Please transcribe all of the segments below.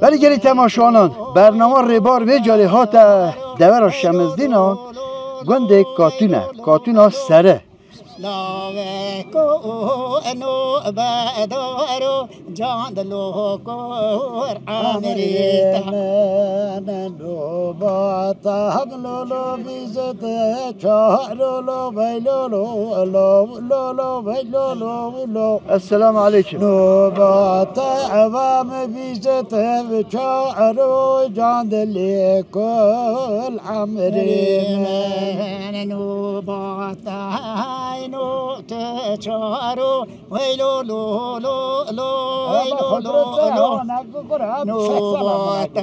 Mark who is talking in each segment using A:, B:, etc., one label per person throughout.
A: ولی گلی تماشوانان برنامه ریبار و جاری هات دور شمزدینان گنده کاتونه سره
B: جان دلو کور
A: السلام عليكم
B: نوبات عوام بيزت بشعرو جان دلي كل عمري من نوبات عينو تشعرو ويلو لو لو لو ويلو لو نوبات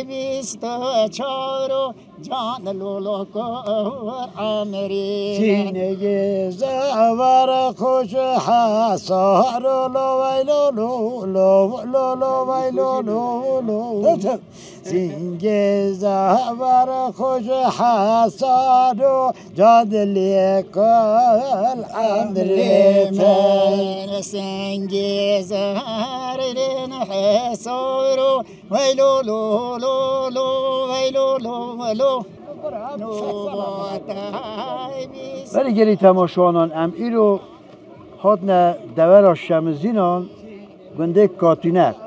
B: بيزت بشعرو جان لولو كور عمري سيني زعبر خوش حصار لو ويلو لو لو لو لو ويلو لو لو سيني زعبر خوش حصار جان لي كل عمري سيني زهر حصار ويلو لو لو لو ويلو لو لو
A: ولی گلی تماشوانان ام ایرو هاتن دور شمزینان گنده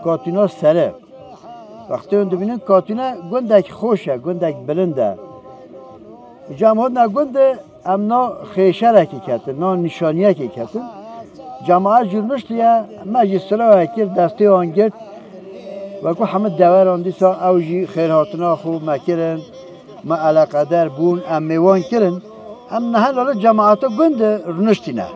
A: کاتونا سره وقتی اون ببینن کاتونا گندک خوشه گندک بلنده جمع هاتن گنده امنا خیشه رکی کتن نا نشانیه که کتن جماعت جرمشت یا مجلسلا وکر دسته آنگرد و کو همه دور آن دیسا اوجی خیرهاتنا خوب مکرن ما علاقه در بون ام میوان کرن ام نه لاله جماعت گند رنشتینه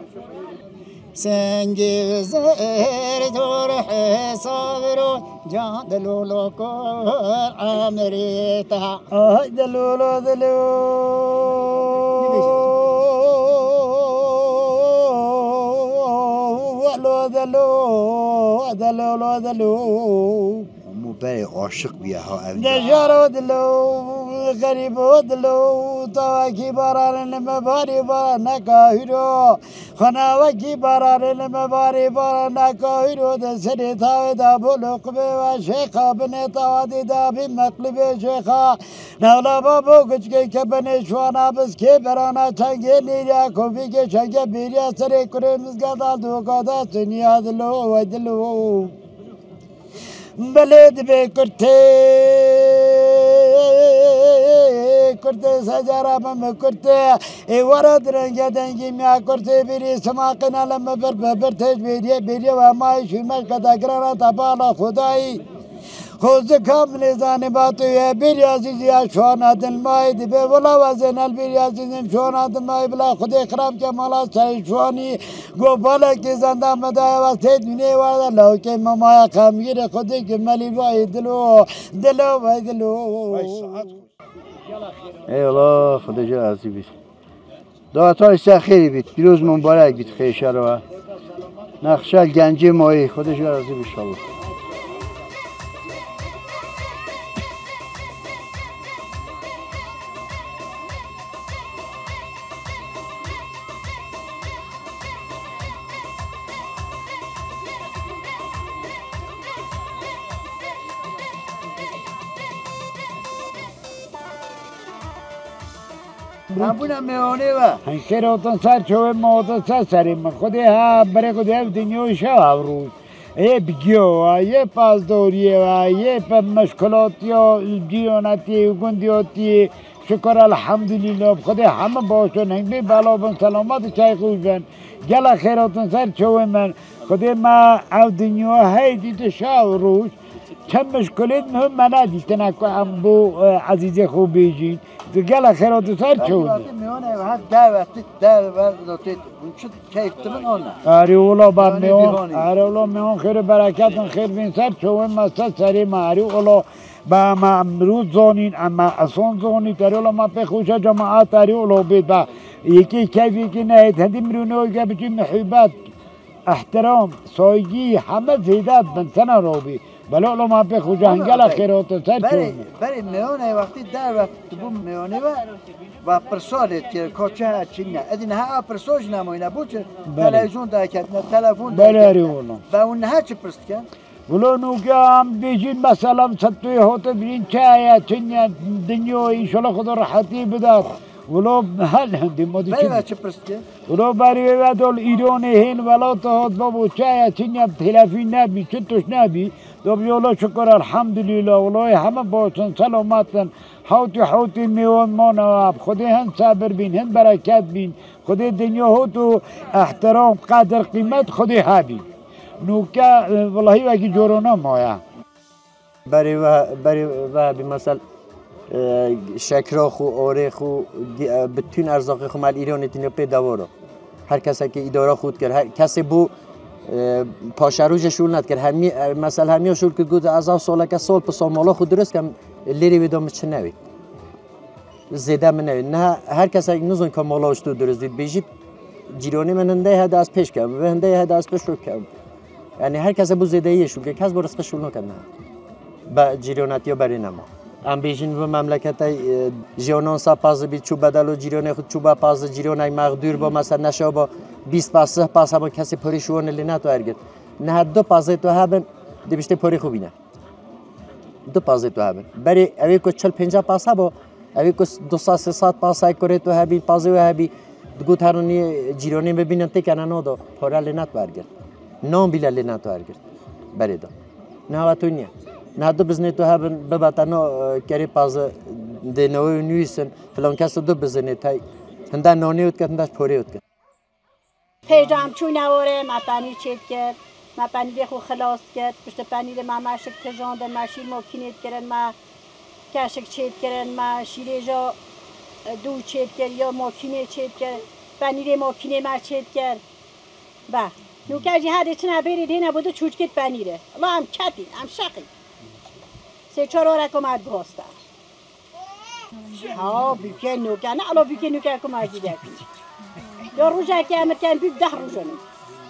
B: سنگی زهر دور حسابرو جان دلولو کور عمریتا آی دلولو دلو دلو دلو دلو
A: برای عاشق بیا ها
B: نجارو دلو غریبو دلو تاکی باران مباری باران نکاهیرو خناوکی باران مباری باران نکاهیرو دسری تاوی دا بلوق بی و شیخا بنی تاوادی دا بی مقلبی شیخا نولا بابو کچکی که بنی شوانا بس که برانا چنگی نیریا کوفی که چنگی بیریا سری کره مزگادا دوکادا سنیا دلو و دلو بلد به کرته سجارا مم کرته ای ورد رنگ دنگی میا کرته بری سماقنا لما برتش بری و مای شومش کتاکرانا تبالا خدایی خوز کامل زانی باتوی بری عزیزی شوانا دل مای دی به ولا وزنال بری عزیزیم شوانا دل مای بلا خود اکرام که مالا سر شوانی گو بالا که زنده مدای و سید منی ورد لو که ممای خمگیر خودی که ملی وای دلو وای دلو
A: ای الله خدا جا عزیز بید دعاتای سخیری بید پیروز مبارک بید خیشه رو نقشه گنجی مایی خدا جا عزیز انشالله همون میانه و
B: هنشیراتون سر چوه موتا سر سریم خودی ها بره خودی ها دنیای شو روز یه بگیو یه پاسداریه و یه مشکلاتی و دیانتی و گندیاتی شکر الحمدلله خودی همه باشون هنگی بلا بن سلامت چای خوش بن گل خیراتون سر چوه من خودی ما او دنیا های دیده شو روز چند مشکلات مهم منه دیدن که هم بو عزیز خوب بیجین گل خیرات سر چود
A: میانه و هر در و داتید چه کیفت من آنه
B: آره اولا با میان آره اولا میان خیر برکت خیر بین سر چوه مسا سری ما آره اولا با ما امروز زانین اما اصلا زانین آره اولا ما پخوش جماعت آره اولا بید با یکی کیفی که نه هدی مرونه و که بچی محبت احترام سایگی همه زیده بنتنا رو بی بلا لو ما به خوجا هنگل خیرات سر
A: بری میانه وقتی در وقت تو میانه و پرسالت که کاچه چینه ادین ها پرساج نماینه بود تلویزیون داکت نه تلفن
B: بله والله
A: و اون نه چه پرست کن
B: ولو نوگام بیجین مثلا ستوی هات برین چای چینه دنیا ایشالا خدا راحتی بداد ولو هل هندی مادی
A: بری چه پرست کن
B: ولو بری و دول ایرانی هین ولا تو بابو چای چینه تلفن نبی چطوش نبی دو بیولا شکر الحمدلله والله همه باشن سلامتن حوتی میوان ما نواب خودی هن صبر بین هن برکت بین خودی دنیا هاتو احترام قدر قیمت خودی ها بین نوکه والله وکی جورونا مایا
C: بری بمثل شکر خو آره خو بتون ارزاق خو مال ایران تینو پی دوارو هر کسی که اداره خود کرد هر کسی بو پاشروج شول ند کرد همی مثلا همی شول که گود از سال که سال پس مالا خود درست کم لیری بدم چه نوید زیاده من نوید نه هر کسی نزون که مالاش تو درست دید بیشید جیرانی من هنده هد از پیش کم و هنده هد از پیش رو کم یعنی هر کسی بو زیاده یه شول که کس بو رسق شول نکنه با جیرانتی بری نما ام بیشین و مملکت جیانان سپاس بی چوب بدلو جیران خود چوب پاس جیرانای مقدور با مثلا نشا با 20 پاس پاس هم کسی پریشون لینه تو ارگت نه دو پاس تو هبن دیبشته پری خوبی نه دو پاس تو هبن بری اوی کو 40 50 پاس با اوی کو 200 300 پاس ای تو هبی پاس و هبی دو ترونی جیرانی ببینن ته کنه نو دو پورا لینه تو ارگت نام بیل لینه تو ارگت بری دو نه و تو نه نه دو بزنی تو هبن ببتنو کری پاز دنوی نیستن فلان کس دو بزنی تای هنده نانیوت کرد هندش پوریوت کرد
D: پیجام چون نواره ما پنیر چید کرد ما پنیر خو خلاص کرد پشت پنیر ما مشک تجاند ما شیر ماکینیت کردن ما کشک چید کردن ما شیر جا دو چید کرد یا ماکینه چید کرد پنیر ماکینه ما چید کرد با نوکر هر چه نبرید هی نبوده چوچکت پنیره الله هم کتی هم شقی 3-4 رقم گوسته ها بیکن نوکر نه الله بیکن نوکر که ماجی دکی یا روزه که امکان بی 10 روزه نه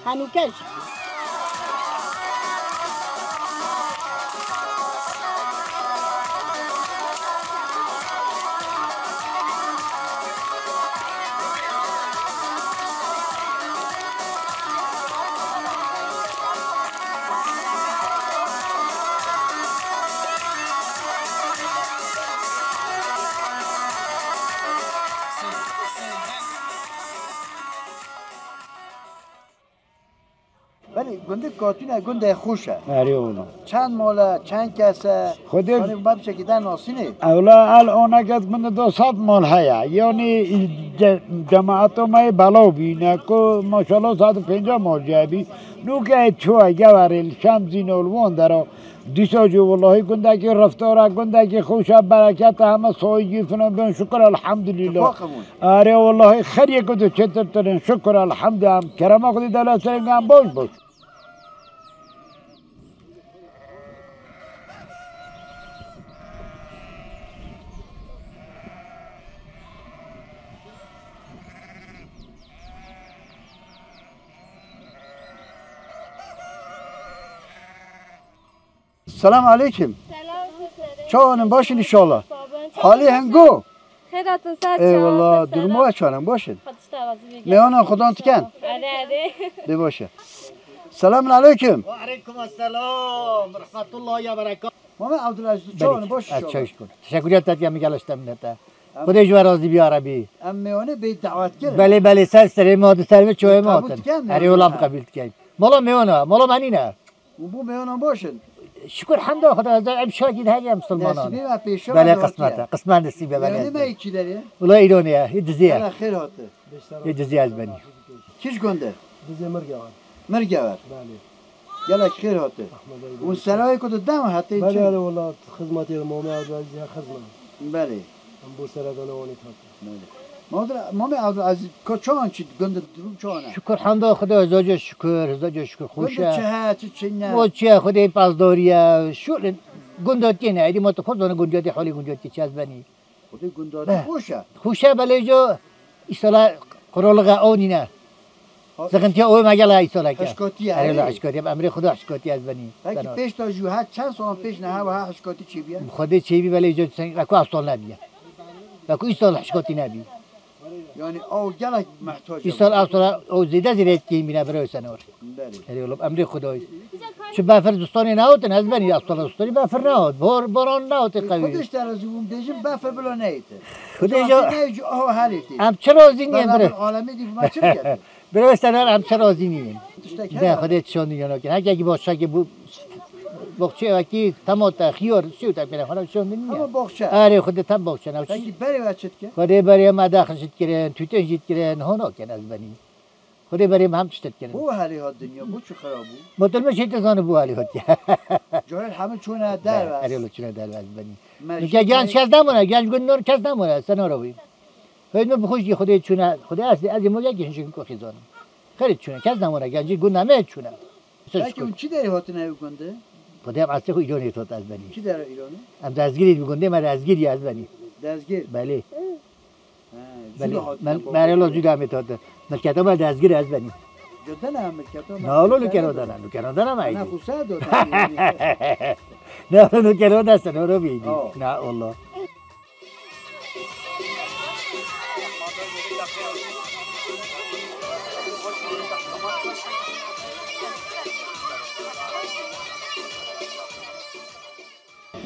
D: هنوکش
A: ولی گنده کاتونه گنده خوشه
B: آره اونا
A: چند ماله چند کسه
B: خودی
A: باب چکیدن ناسینه
B: اولا الان اگر من 200 مال هیا یعنی جماعت ما بالا بینه که ماشاءالله 150 مال جابی نو که چوه گوارل شمزین الوان درا دیسا جو والله گنده که رفتار گنده که خوش برکت همه سایگی فنان بین شکر الحمدلله آره والله خیلی کدو چطور ترین شکر الحمدلله کرما خودی دلت سرنگم باش
A: سلام علیکم چانم باشین انشالله حالی هنگو
E: خیراتون سر
A: ای والله درمو چانم باشین میانا خدا تکن
E: آره
A: دی باشه سلام علیکم
F: و علیکم السلام رحمت الله و برکاته
A: محمد عبدالعزیز چانم باش
B: چایش کن تشکریت یا میگلشتم نتا خودش ورازی بی عربی
A: ام میانه به دعوت کرد
B: بله سر ما سر چوی ما
A: قبول کردم.
B: اری ولام قبول کردم مالا میونه مالا منی نه
A: بو میانا باشین
B: شکر حمد خدا از ام شاگرد هری مسلمانان
A: نصیبی و پیشا
B: بله قسمت نصیبه
A: یعنی
B: بله
A: ما چی داری؟
B: ولی ایرانیه یه جزیه
A: الله خیر هاته
B: یه جزیه از بنی
A: کیش گنده؟
F: دیزه مرگوان
A: مرگاور
F: بله
A: یلا خیر هاته اون سرای کدو دم حتی
F: بله
A: چی؟
F: بله والله خدمتی مامی عبدالعزیز خدمت
A: بله
F: ام بو سرگان وانی تاک
A: محمد عبدالعزیز چان چی گنده درو چانه؟
B: شکر حمد خدا زوج شکر
A: گنده
B: خوشه
A: چه ها چه نه؟
B: و چه خدای پاسداریه شو گنداتی نه ایدی ما تو خود گنداتی حالی گنداتی چه از بنی
A: خودی گنده خوشه
B: خوشه بله جو ایسالا قرالغه آنی نه سخنتی اوی مگه لای سالا که
A: اشکاتی
B: اره لا اشکاتی امری خدا اشکاتی از بنی
A: اگه پیش تا جو ها چند سال پیش نه ها اشکاتی چی بیا
B: خودی چی بی ولی جو سنگ رکو اصل نبیه رکو ایستال اشکاتی نبی
A: یعنی او گلک محتاج
B: ایستال اصلا او زیده زیده کی مینا برای سنور اره لا امری خدایی چه بافر دوستانی نهوتن از بنی اصلا دوستانی بافر نهوت باران نهوت قوی
A: خودش در از اون دیجم بافر بلا نیته
B: خودی جو
A: آه حالیتی
B: ام چه راضی نیم بره
A: عالمی دی ما چه کرد
B: برای سنور ام چه راضی نیم نه خودت چون دیگه نه که اگه باشه که بو باغچه وکی تمام خیار شو تا میره حالا چون
A: اما
B: نمیاد
A: باغچه
B: آره خودت هم باغچه نه
A: اگه بری بچت که
B: خودی برای ما داخلشت کردن تویتن جیت کردن هونا کن از بنی خودی برای ما هم تشتت کردن
A: بو حالی ها دنیا بو چه خراب بو
B: مطلب میشه تزانه بو حالی هات
A: جاهل همه چونه در بس
B: آره لطفا در از بنی که گنج کس نمونه گنج گندور کس نمونه سنا رو بیم خودت من بخوش خودت چونه خودت از موقع گنج کو خیزانم خیلی چونه کس نمونه گنج گند نمیاد چونه
A: اگه اون چی داری هات نه گنده
B: خودم اصلا خو ایرانی تو از بنی
A: چی در ایرانه
B: ام دزگیری میگنده من دزگیری از بنی
A: دزگیر
B: بله
A: بله
B: من برای لازم دارم تاده ملکتا من دزگیر از بنی
A: جدا نه ملکتا
B: نه لو لو نه
A: نه خوسه دو
B: نه لو کرده است نه رو بیدی نه والله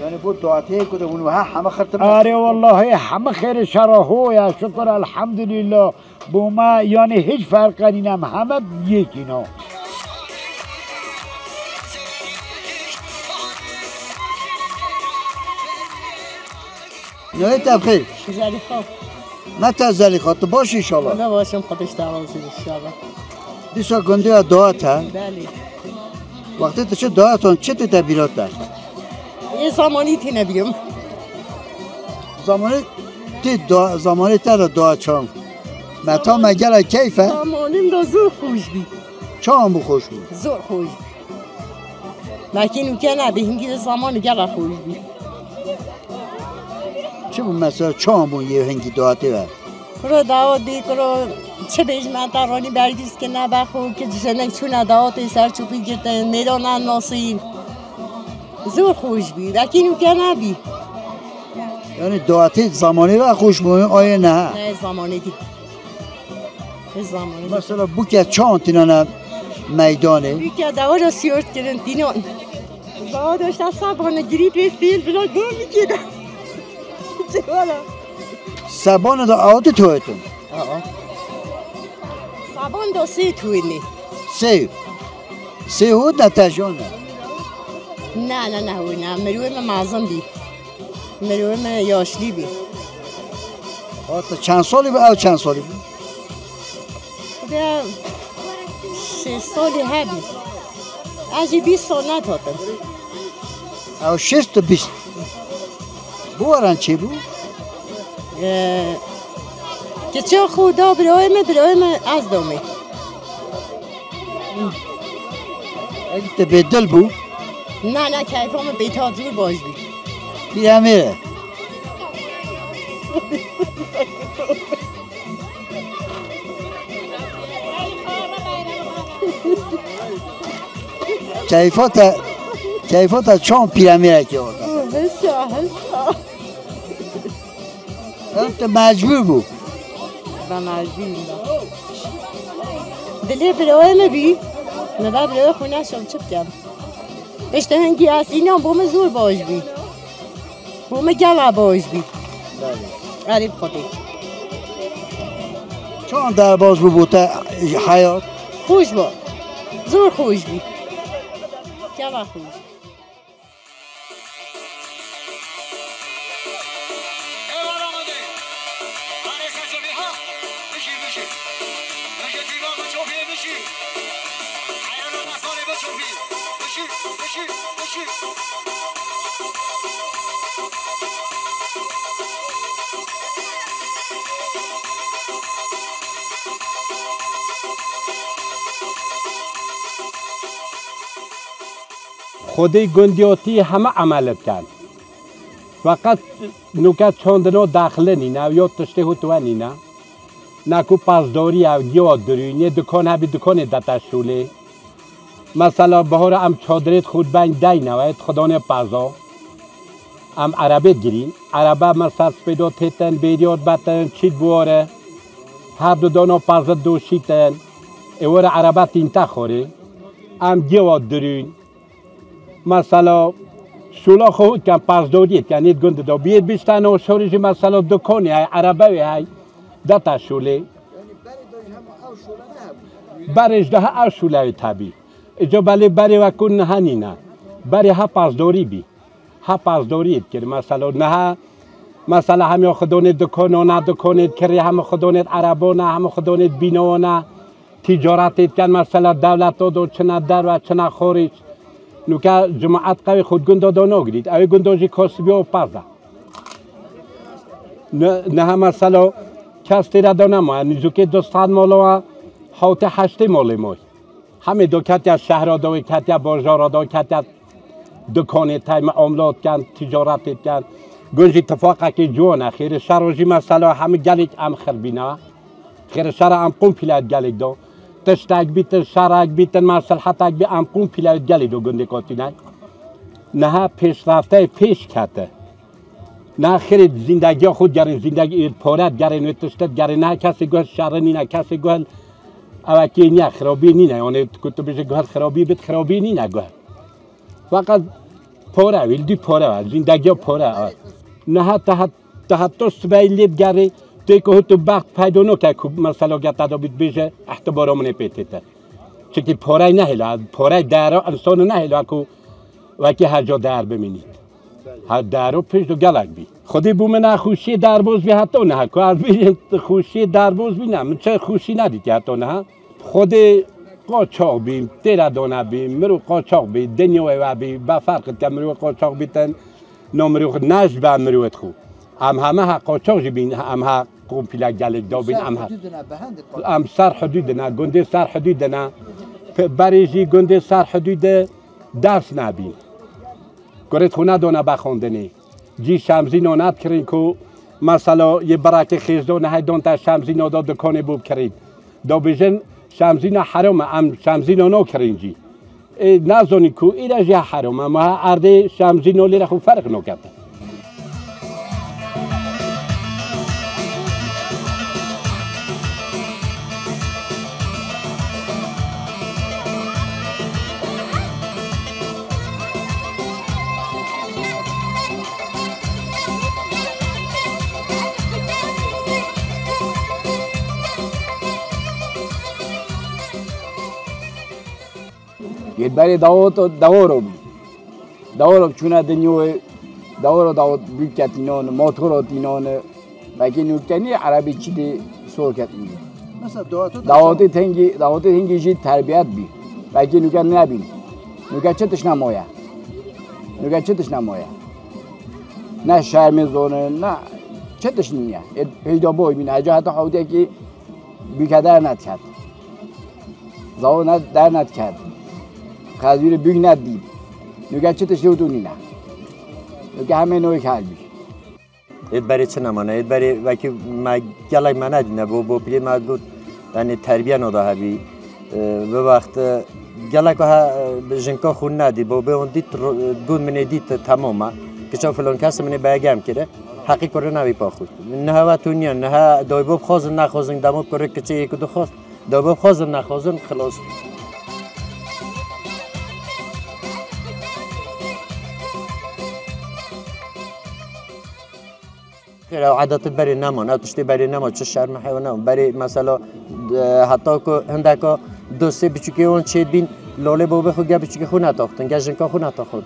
A: یعنی بود دعاته کده اونها همه خاطر
B: آره والله همه خیر شراهو یا شکر الحمدلله بو ما یعنی هیچ فرقی نیم همه یکی نو
A: نه تبخیر
E: زلیخا
A: نه تا زلیخا تو باش ان شاء الله
E: نباشم خودش دعوازی انشاءالله
A: دیسا گنده دعات ها
E: بله
A: وقتی تو چه دعاتون چه تدبیرات داشت
E: یه زمانی تی نبیم
A: زمانی تا دعا چام متا مگر کیفه
E: زمانیم دا زور خوش بی
A: چام بو خوش بود
E: زور خوش بی لیکن او که نبی هنگی زمان گل خوش بی
A: چه بود مثلا چام بو یه هنگی دعاته و
E: کرو دعوت بی کرو چه بیش مطرانی برگیز که نبخو که جنگ چون دعوت سر چوبی گرده میدانن ناسین زور خوش بی لیکن او که نبی
A: یعنی دعاته زمانی را خوش بود آیا نه
E: نه زمانی دی زمانی
A: مثلا بو که چان تینانه میدانه
E: بی که دعوت را سیورت کردن دینان دعوت داشت سبانه گریپ استیل بلا گم میگیرن چه والا
A: سبان دا آوت تویتون
E: سبان دا سه توینی
A: سه هود نتجانه
E: نه هوی نه مروه من معظم بی مروه من یاشلی بی
A: تا چند سالی بود او چند سالی بود
E: خدا 6 سالی هبی ازی 20 سال نتاتم
A: او 6 تا 20 بوارن چی بود؟
E: که چه خدا برای من از دامه
A: اگه تا به دل بود
E: نه کیفا من بیتاد زور باش بی
A: بیره میره کیفات چون پیرمیره که آدم
E: هشا
A: انت مجبور بود
E: من مجبوریم دلی برای من بی نه برای خونه شم چه بکم اشته هنگی از اینا بوم زور باش بی بوم گله باش بی غریب خودی
A: چون در باز بود حیات
E: خوش با زور خوش بی گله خوش
G: خودی گندیاتی همه عملت کرد فقط نوکت چاندنا داخله نینه یا تشته تو نینه نکو پاسداری او گیاه دروینه دکان هبی دکان دتا شوله مثلا بهار ام چادرت خود بین دی نوید خدانه پازا ام عربت گیرین عربه مثلا سپیدو تیتن بیریاد بتن چید بواره هر دو دانا پازا دوشیتن ایوار عربه تینتا خوره ام گیاه دروین مثلا شولا خود کن پاسداریت کنید گنده دو بیاد بیشتن و شورجی مثلا دکانی های عربه های دتا شوله برش ده او شوله تبی اجا بله بری وکن نه نینه بری ها پاسداری بی ها پاسداریت کرد مثلا همه خدانت دکانو نه دکانت کری همه خدانت عربو نه همه خدانت بینو نه تجارتت کن مثلا دولت دو چنه در و چنه خارج نوکه جماعت قوی خود گنده دانو گرید اوی گنداجی کاسبی و پرده نه مثلا کسی را دانه ما نیزوکه دوستان مالا حوت هشته مالی مای همه دو کتی از شهر دو کتی از بازار دو کتی از دکان تای معاملات کن تجارت کن گنج اتفاقه که جوانه خیر شهروزی مثلا همه گلیک ام خربینه خیر شهر ام قوم پیلاد گلیک دو تشتاق بیت شهرک بیت مصلحتک بی ام قوم پیلاد گلیک دو گنده کاتینه نه پیش رفته پیش کته نه خیر زندگی خود گرین زندگی پارت گرین و تشتت گرین نه کسی گوه شهر نینه کسی گوه اوکی نه خرابی نینه یعنی کتو بیشه گوه خرابی بیت خرابی نینه گوه فقط پاره ویل دی پاره زندگی پاره نه تا سبیلیت گری توی که تو وقت پیدا نکه که مثلا گتا دا بیت بیشه احتبارمونه پیتیته چون پاره نهیلا پاره داره انسان نهیلا که وکی هر جا در بمینید هر درو پیش دو گلک بی خودی بومن خوشی درباز بی حتی نه که از بی خوشی درباز بی نه من چه خوشی ندید که حتی نه خودی قاچاق بیم تیره دانه بیم مرو قاچاق بیم دنیای و بیم با فرقت که مرو قاچاق بیتن نامرو خود نجد به مروت خود همه ها قاچاق بین همه قوم پیلک گلک دا بین هم سر حدود نه گنده سر حدود نه بریجی گنده سر حدود درس نبین گرت خونه دانه بخوندنی جی شمزی نانت کرین که مثلا یه برک خیزدان هیدان تا شمزی نادا دکانه بوب کرید دا بیجن شمزی نه حرامه ام شمزی نانا کرین جی نزانی که ایره جی حرامه ما ارده شمزی نالی را خوب فرق نکرده
B: یه بری داورو چونه دنیوی داورو بیکتینان موتوراتینان بگی نوکنی عربی چی دی سوکت میگه
A: مثلا
B: دعوت تنگی جی تربیت بی بگی نوکن نبین نوکن چتش نمایه نه شرم زونه نه چتش نیه پیدا بای بین هجا حتی حوضی که بیکدر ند کرد زاو در ند کرد خزویر بیگ ندید نوگه چه تشریف دونی نه نوگه همه نوی کل بیش
C: اید برای چه نمانه اید برای وکی ما گلک من ندینه با پیلی ما گفت یعنی تربیه نده هبی به وقت گلک ها جنکا خون ندید به اون دید دون منی دید تمامه که چون فلان کس منی بیگم کرده حقی کره نوی پا خود نه ها تونیا نه ها دایباب خوازن نخوازن دمو کره که چه یک دو خواست دایباب خوازن نخوازن خلاص عادت بری نمان، اتشتی بری نمان چه شرم حیوانم بری مثلا حتی که هندکا دو سه بچوکی اون چید بین لاله بابه خود گه بچوکی خود نتاختن گه جنکا خود نتاختن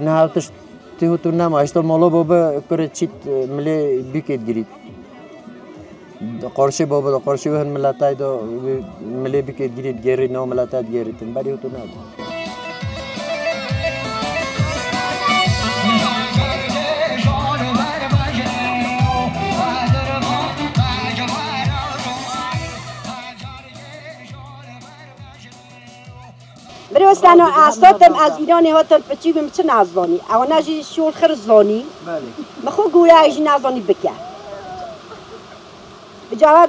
C: نه اتشتی هتو نما اشتا مالا بابه کره چید ملی بیکید گرید قارشی بابه دا قارشی وهن ملتای دا ملی بیکید گرید گری نو ملتای گریدن بری هتو نما
D: برستن و استادم از ایرانی هاتن پچی بیم چه نزدانی اون نجی شور خرزانی مخو گویا ایش نزدانی بکه
H: جواب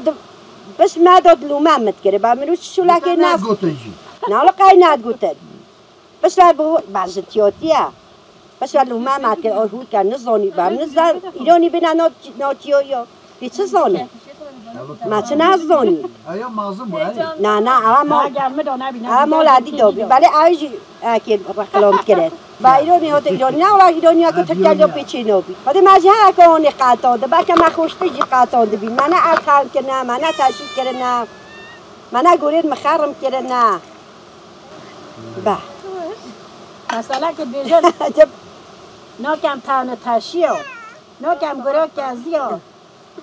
H: بس ما داد لومه متکره با منو شو لکه ناس
A: گوتنجی
H: نه لقای ند گوتن بس با بعض تیاتیه بس لومه ما که آهود که نزانی با من نزار ایرانی بنا ناتیایا بی چه زانه ما چه نزانی
A: آیا مازم بود
H: نه اما اما لادی دابی ولی آیجی که کلام کرد با ایرانی ها ایرانی نه ولی ایرانی ها که تکلیف پیچی نبی خود ماجی ها که اونی قطعه با که ما خوشتی جی قطعه بی من اکل که نه من تاشید کرد نه من گورید مخرم کرد نه با
D: مثلا که بیشتر ناکم تان تاشیو ناکم گرا کازیو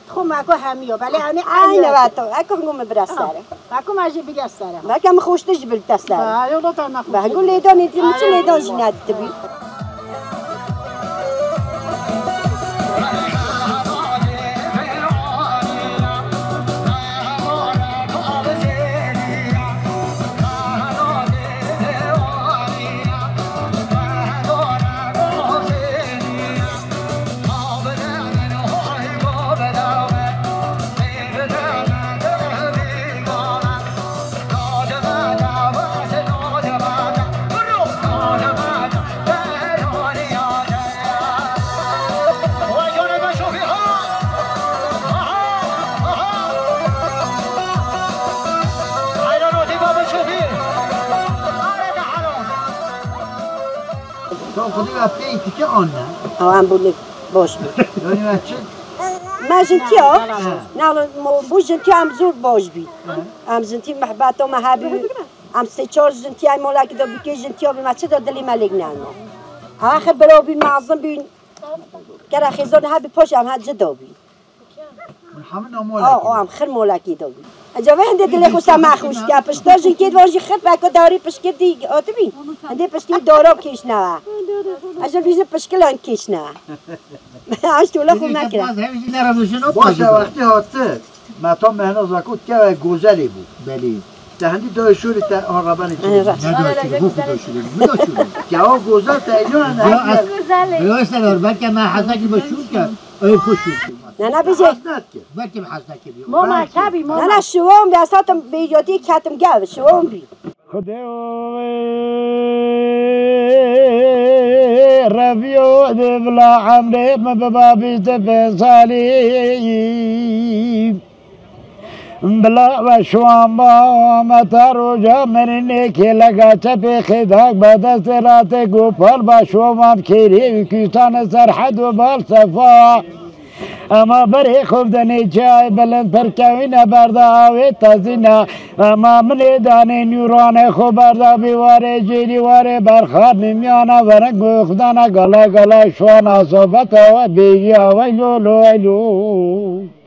D: خو ماکو همیو ولی آنی
H: عین واتو اکو گم برساره
D: ماکو ماجی بگستره
H: ما که خوشتیش برساره
D: با یو تا نخو
H: با گل لیدانی دی میچ لیدان جنات تبی
A: تو خودی وقتی ایتی که آن نه
H: هم بولی باش بی
A: یعنی بچه
H: ما جنتیا نه بو جنتیا هم زور باش بی هم جنتی محبت و محبی هم سه چهار جنتیا مولا که دو بیکی جنتیا بی ما چه دلی ملک نه آخر برو بی معظم بی کرا خیزان ها بی پاش هم هد جدا بی
A: من همه نامولا
H: هم خیر مولا کی دو بی اجازه هنده دلی خو سما خوش که پشتا جنکی دوازی خیر بکو داری پشکر دی آتی بی هنده پشتی دارا کیش نه اجازه بیز پشکل آن کیش نه آش تولا خوب نکرد
A: باشه وقتی هاته متا مهناز وکود که گوزلی بود
F: بلی
A: دهندی دای شوری تا آقابانی چیزی
F: نداشتی بخو داشتی میداشتی
A: که آقا گوزل تا ایلون
F: راست ندار بلکه ما حسنکی بشور کرد ای پشور
H: نه بیجه
F: بلکه حسنکی بی
D: ما مکتبی ما
H: نه شوام بیاستم بیادی کتم گاو شوام بی
B: رفیو دبلا عمره مبابی تفن سالی بلا و شوام با متارو جا منی که لگا چپ خداق بدست رات گوپال با شوام کیری کیستان سرحد و بال صفا اما بری خوب دنی چای بلند پرکوین بردا آوی تازینا اما منی دانی نیوران خوب بردا بیواره جیلی واره برخار نمیانا ورنگو خدانا گلا گلا شوانا صحبت و بیگی آوی لولو ایلو